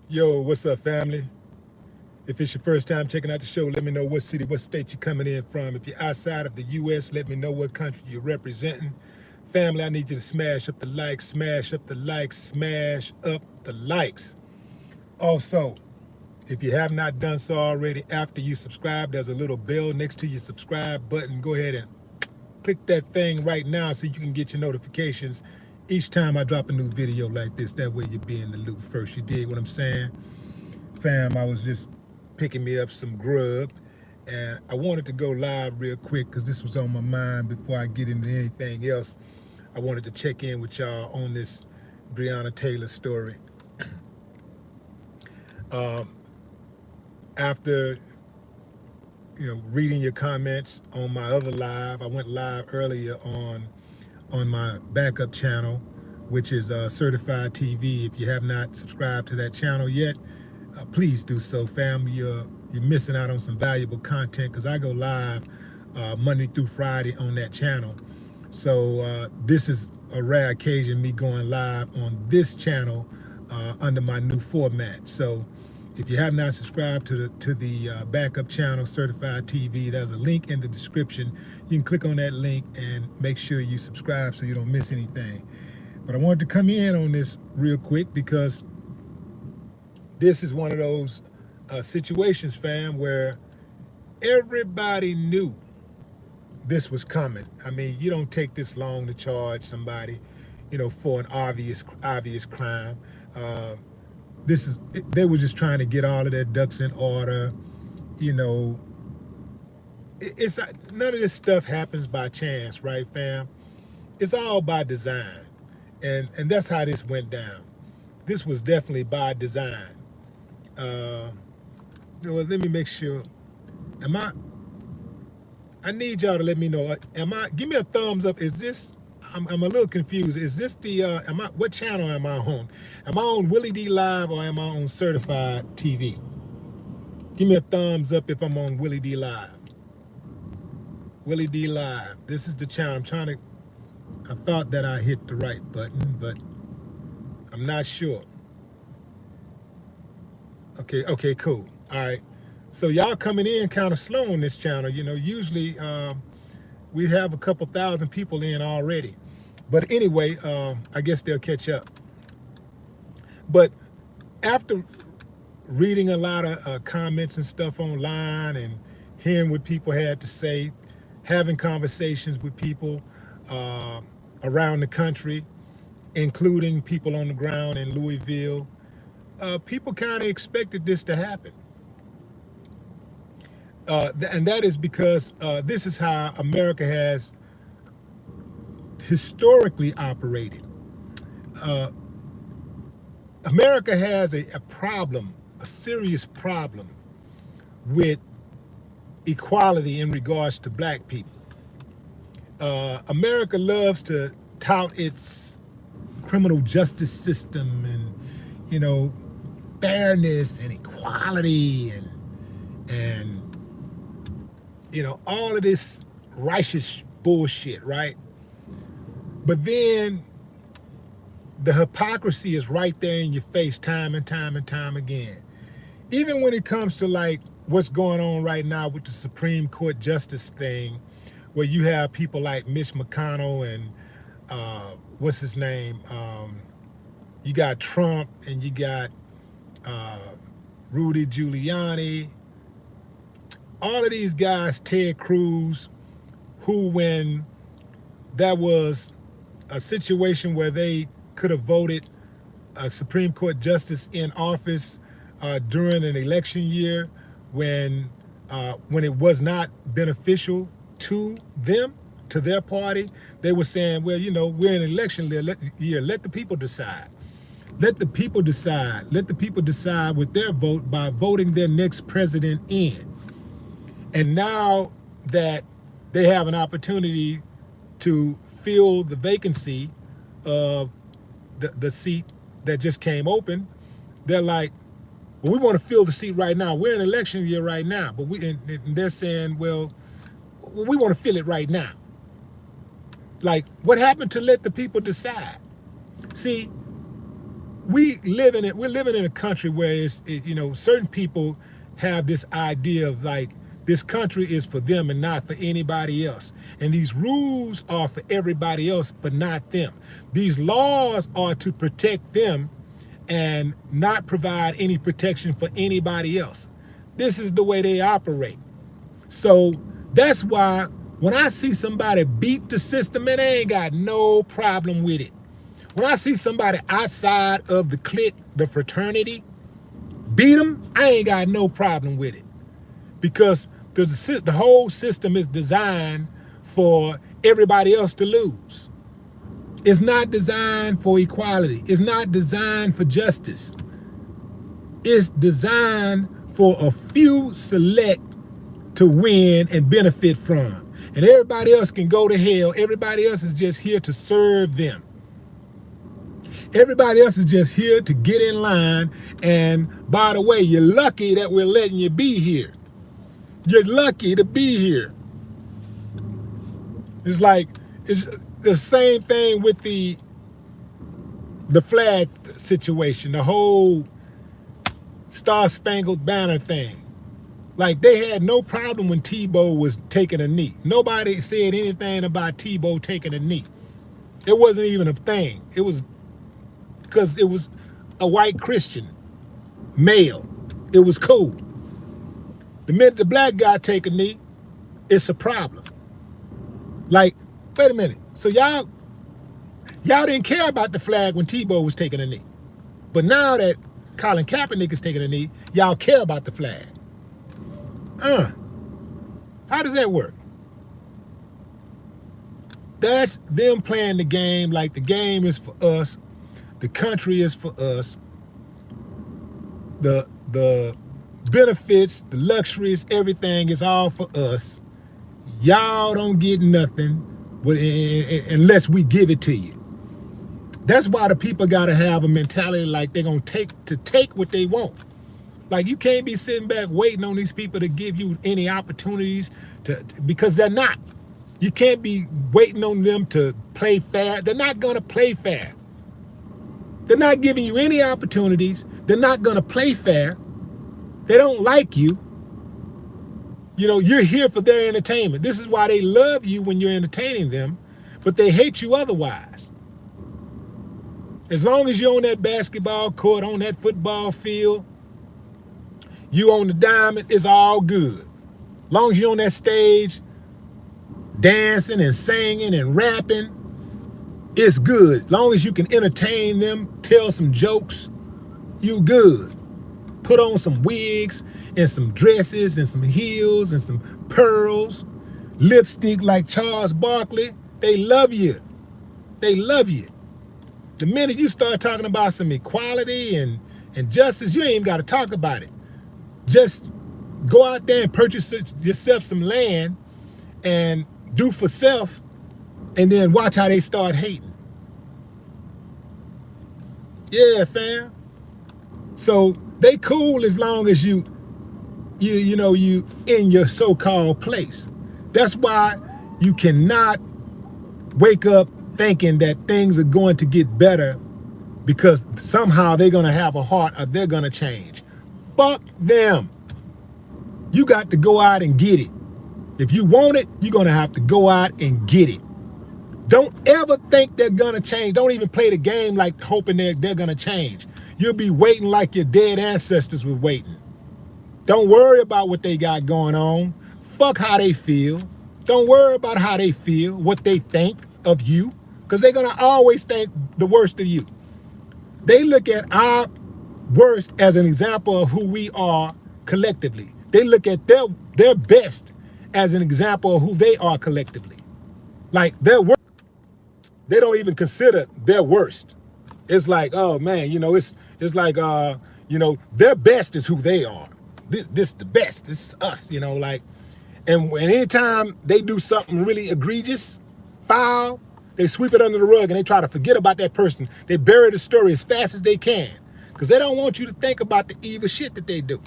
Yo, what's up, family? If it's your first time checking out the show, let me know what city, what state you're coming in from. If you're outside of the U.S., let me know what country you're representing. Family, I need you to smash up the likes, smash up the likes, smash up the likes. Also, if you have not done so already, after you subscribe, there's a little bell next to your subscribe button. Go ahead and click that thing right now so you can get your notifications each time I drop a new video like this. That way you'll be in the loop first. You dig what I'm saying? Fam, I was just picking me up some grub, and I wanted to go live real quick because this was on my mind before I get into anything else. I wanted to check in with y'all on this Breonna Taylor story. After reading your comments on my other live, I went live earlier on my backup channel, which is Certified TV. If you have not subscribed to that channel yet, please do so, fam. You're missing out on some valuable content because I go live Monday through Friday on that channel. So this is a rare occasion, me going live on this channel under my new format. So if you have not subscribed to the backup channel, Certified TV, there's a link in the description. You can click on that link and make sure you subscribe so you don't miss anything. But I wanted to come in on this real quick because this is one of those situations, fam, where everybody knew this was coming. I mean, you don't take this long to charge somebody, for an obvious crime. They were just trying to get all of their ducks in order. It's none of this stuff happens by chance, right, fam? It's all by design, and that's how this went down. This was definitely by design. Well, let me make sure. I need y'all to let me know. Give me a thumbs up. Is this? I'm a little confused. Is this the? What channel am I on? Am I on WillieDLive or am I on Certified TV? Give me a thumbs up if I'm on WillieDLive. WillieDLive. This is the channel. I thought that I hit the right button, but I'm not sure. Okay, cool. All right. So y'all coming in kind of slow on this channel. Usually we have a couple thousand people in already. But anyway, I guess they'll catch up. But after reading a lot of comments and stuff online and hearing what people had to say, having conversations with people around the country, including people on the ground in Louisville, people kind of expected this to happen. And that is because this is how America has historically operated. America has a problem, a serious problem with equality in regards to black people. America loves to tout its criminal justice system and, fairness and equality and all of this righteous bullshit, right? But then the hypocrisy is right there in your face time and time and time again. Even when it comes to like what's going on right now with the Supreme Court justice thing, where you have people like Mitch McConnell and what's his name? You got Trump and you got Rudy Giuliani. All of these guys, Ted Cruz, who when there was a situation where they could have voted a Supreme Court justice in office during an election year when it was not beneficial to them, to their party, they were saying, well, we're in an election year, let the people decide. Let the people decide. Let the people decide with their vote by voting their next president in. And now that they have an opportunity to fill the vacancy of the seat that just came open, they're like, well, we want to fill the seat right now. We're in election year right now, but they're saying, well, we want to fill it right now. Like, what happened to let the people decide? See, we're living in a country where you know, certain people have this idea of like this country is for them and not for anybody else. And these rules are for everybody else, but not them. These laws are to protect them and not provide any protection for anybody else. This is the way they operate. So that's why when I see somebody beat the system, man, I ain't got no problem with it. When I see somebody outside of the clique, the fraternity, beat them, I ain't got no problem with it. Because the whole system is designed for everybody else to lose. It's not designed for equality. It's not designed for justice. It's designed for a few select to win and benefit from. And everybody else can go to hell. Everybody else is just here to serve them. Everybody else is just here to get in line. And by the way, you're lucky that we're letting you be here. You're lucky to be here. It's like, it's the same thing with the flag situation, the whole Star-Spangled Banner thing. Like, they had no problem when Tebow was taking a knee. Nobody said anything about Tebow taking a knee. It wasn't even a thing. It was because it was a white Christian male. It was cool. The minute the black guy take a knee, it's a problem. Like, wait a minute. So y'all didn't care about the flag when Tebow was taking a knee. But now that Colin Kaepernick is taking a knee, y'all care about the flag. How does that work? That's them playing the game like the game is for us. The country is for us. The benefits, the luxuries, everything is all for us. Y'all don't get nothing unless we give it to you. That's why the people got to have a mentality like they're going to take what they want. Like, you can't be sitting back waiting on these people to give you any opportunities because they're not. You can't be waiting on them to play fair. They're not going to play fair. They're not giving you any opportunities. They're not going to play fair. They don't like you. You know, you're here for their entertainment. This is why they love you when you're entertaining them, but they hate you otherwise. As long as you're on that basketball court, on that football field, you on the diamond, it's all good. As long as you're on that stage, dancing and singing and rapping, it's good. As long as you can entertain them, tell some jokes, you good. Put on some wigs and some dresses and some heels and some pearls, lipstick like Charles Barkley. They love you. They love you. The minute you start talking about some equality and justice, you ain't even got to talk about it. Just go out there and purchase yourself some land and do for self, and then watch how they start hating. Yeah, fam. So they cool as long as you in your so-called place. That's why you cannot wake up thinking that things are going to get better because somehow they're going to have a heart or they're going to change. Fuck them. You got to go out and get it. If you want it, you're going to have to go out and get it. Don't ever think they're going to change. Don't even play the game like hoping they're going to change. You'll be waiting like your dead ancestors were waiting. Don't worry about what they got going on. Fuck how they feel. Don't worry about how they feel, what they think of you, because they're going to always think the worst of you. They look at our worst as an example of who we are collectively. They look at their best as an example of who they are collectively. Like, their worst, they don't even consider their worst. It's like, oh man, it's like, their best is who they are. This is the best. This is us, like, and anytime they do something really egregious, foul, they sweep it under the rug and they try to forget about that person. They bury the story as fast as they can because they don't want you to think about the evil shit that they do.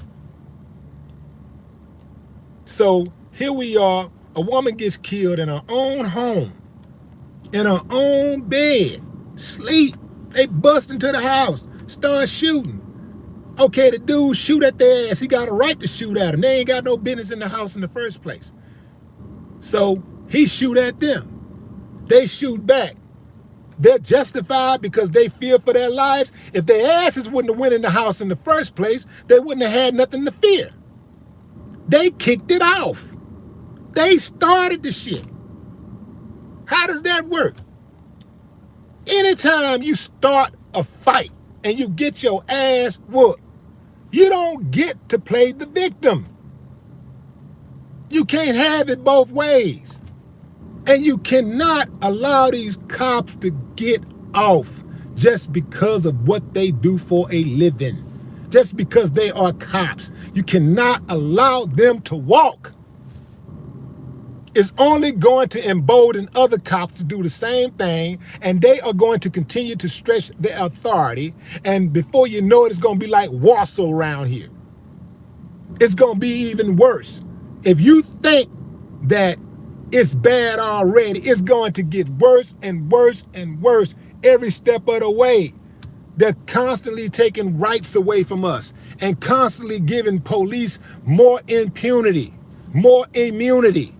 So here we are, a woman gets killed in her own home, in her own bed, sleep. They bust into the house. start shooting. Okay, the dude shoot at their ass. He got a right to shoot at them. They ain't got no business in the house in the first place. So he shoot at them. They shoot back. They're justified because they fear for their lives. If their asses wouldn't have went in the house in the first place, they wouldn't have had nothing to fear. They kicked it off. They started the shit. How does that work? Anytime you start a fight and you get your ass whooped, you don't get to play the victim. You can't have it both ways. And you cannot allow these cops to get off just because of what they do for a living. Just because they are cops. You cannot allow them to walk. It's only going to embolden other cops to do the same thing, and they are going to continue to stretch their authority, and before you know it, it's going to be like Warsaw around here. It's going to be even worse. If you think that it's bad already, it's going to get worse and worse and worse every step of the way. They're constantly taking rights away from us and constantly giving police more impunity, more immunity.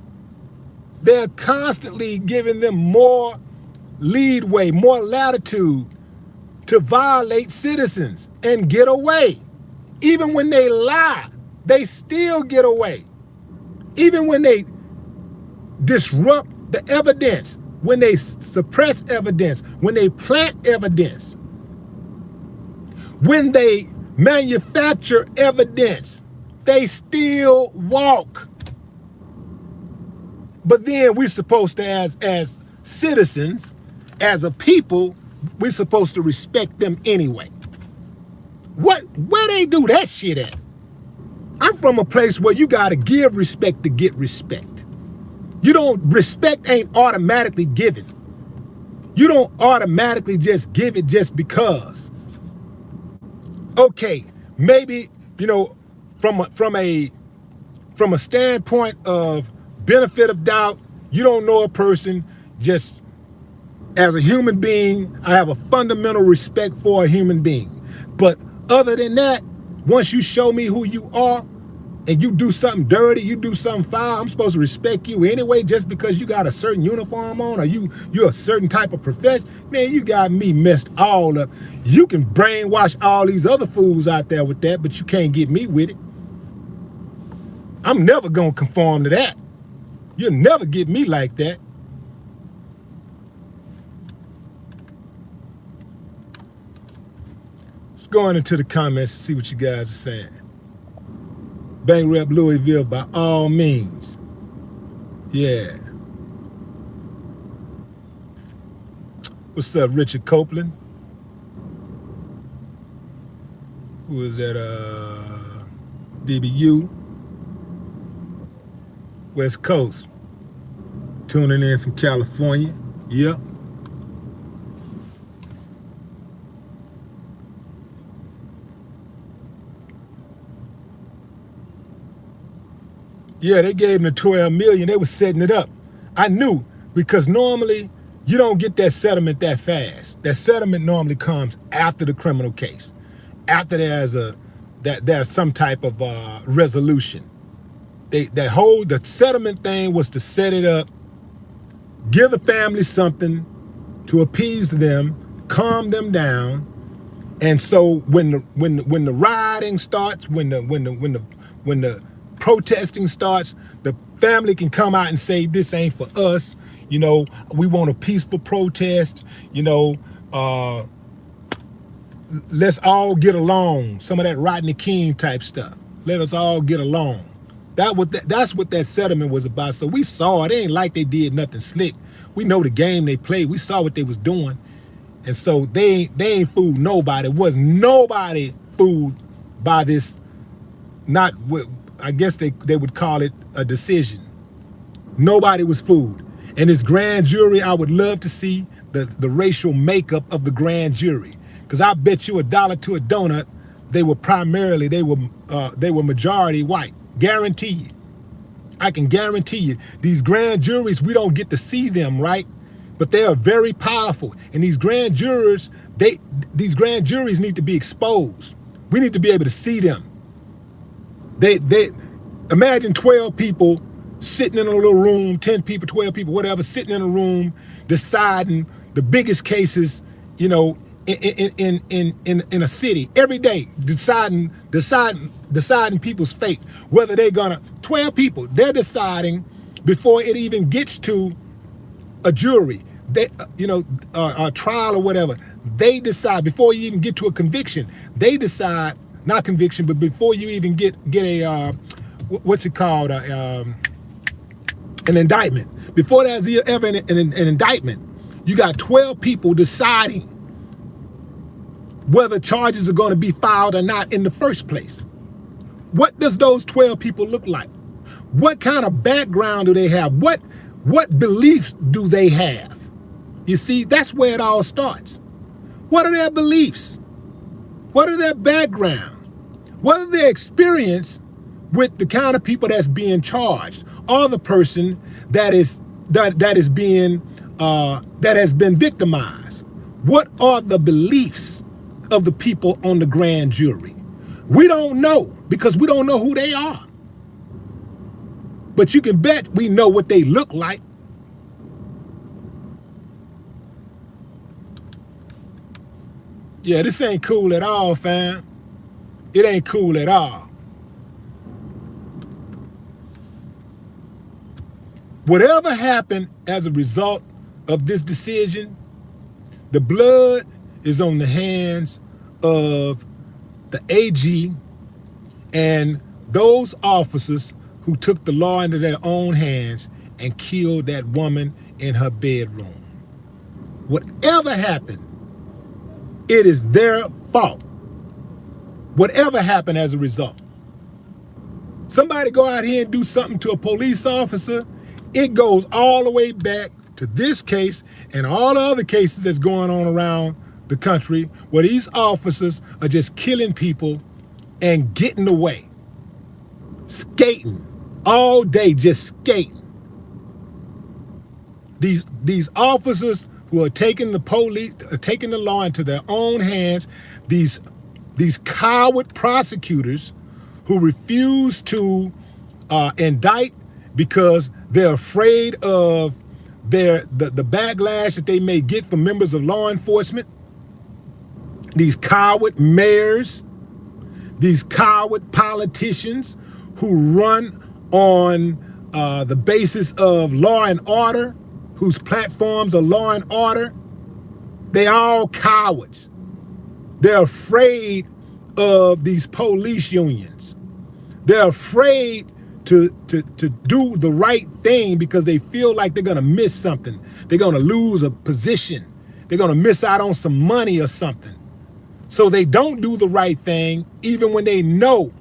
They're constantly giving them more leadway, more latitude to violate citizens and get away. Even when they lie, they still get away. Even when they disrupt the evidence, when they suppress evidence, when they plant evidence, when they manufacture evidence, they still walk. But then we're supposed to, as citizens, as a people, we're supposed to respect them anyway. Where they do that shit at? I'm from a place where you gotta give respect to get respect. Respect ain't automatically given. You don't automatically just give it just because. Okay, maybe, from a standpoint of benefit of doubt, you don't know a person. Just as a human being, I have a fundamental respect for a human being. But other than that, once you show me who you are and you do something dirty, you do something foul, I'm supposed to respect you anyway just because you got a certain uniform on or you're a certain type of profession. Man, you got me messed all up. You can brainwash all these other fools out there with that, but you can't get me with it. I'm never gonna conform to that. You'll never get me like that. Let's go on into the comments and see what you guys are saying. Bang Rep Louisville by all means. Yeah. What's up, Richard Copeland? Who is that? DBU. West Coast. Tuning in from California. Yep. Yeah, they gave him the $12 million. They were setting it up. I knew, because normally you don't get that settlement that fast. That settlement normally comes after the criminal case, after there's some type of resolution. The settlement thing was to set it up, give the family something to appease them, calm them down, and so when the rioting starts, when the protesting starts, the family can come out and say, this ain't for us. We want a peaceful protest. Let's all get along. Some of that Rodney King type stuff. Let us all get along. That's what that settlement was about. So we saw it. It ain't like they did nothing slick. We know the game they played. We saw what they was doing. And so they ain't fooled nobody. Was nobody fooled by this, I guess they would call it a decision. Nobody was fooled. And this grand jury, I would love to see the racial makeup of the grand jury. Because I bet you $1 to a donut, they were majority white. Guarantee you. I can guarantee you. These grand juries, we don't get to see them, right? But they are very powerful. And these grand jurors, These grand juries need to be exposed. We need to be able to see them. They imagine 12 people sitting in a little room, 10 people, 12 people, whatever, sitting in a room deciding the biggest cases, you know, in a city every day, deciding people's fate, whether they're gonna 12 people, they're deciding before it even gets to a jury, they a trial or whatever. They decide before you even get to a conviction. They decide, not conviction, but before you even get a what's it called, an indictment. Before there's ever an indictment, you got 12 people deciding whether charges are going to be filed or not in the first place. What does those 12 people look like? What kind of background do they have? What beliefs do they have? You see, that's where it all starts. What are their beliefs? What are their background? What are their experience with the kind of people that's being charged, or the person that has been victimized? What are the beliefs of the people on the grand jury? We don't know, because we don't know who they are. But you can bet we know what they look like. Yeah, this ain't cool at all, fam. It ain't cool at all. Whatever happened as a result of this decision, the blood is on the hands of the AG and those officers who took the law into their own hands and killed that woman in her bedroom. Whatever happened, it is their fault. Whatever happened as a result. Somebody go out here and do something to a police officer, it goes all the way back to this case and all the other cases that's going on around the country where these officers are just killing people and getting away. Skating all day, just skating. These officers who are taking the law into their own hands, these coward prosecutors who refuse to indict because they're afraid of the backlash that they may get from members of law enforcement. These coward mayors, these coward politicians who run on the basis of law and order, whose platforms are law and order, they all cowards. They're afraid of these police unions. They're afraid to do the right thing because they feel like they're gonna miss something. They're gonna lose a position. They're gonna miss out on some money or something. So they don't do the right thing even when they know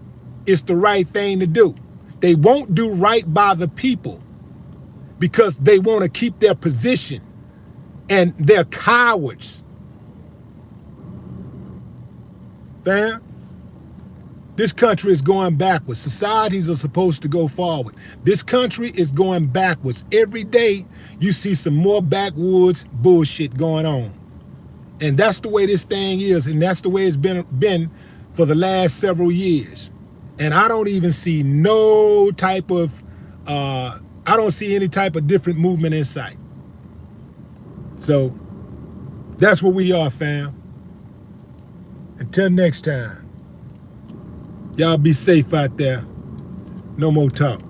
it's the right thing to do. They won't do right by the people because they want to keep their position, and they're cowards. Fam, this country is going backwards. Societies are supposed to go forward. This country is going backwards. Every day you see some more backwoods bullshit going on. And that's the way this thing is, and that's the way it's been for the last several years. And I don't even see no type of, I don't see any type of different movement in sight. So that's where we are, fam. Until next time, y'all be safe out there. No more talk.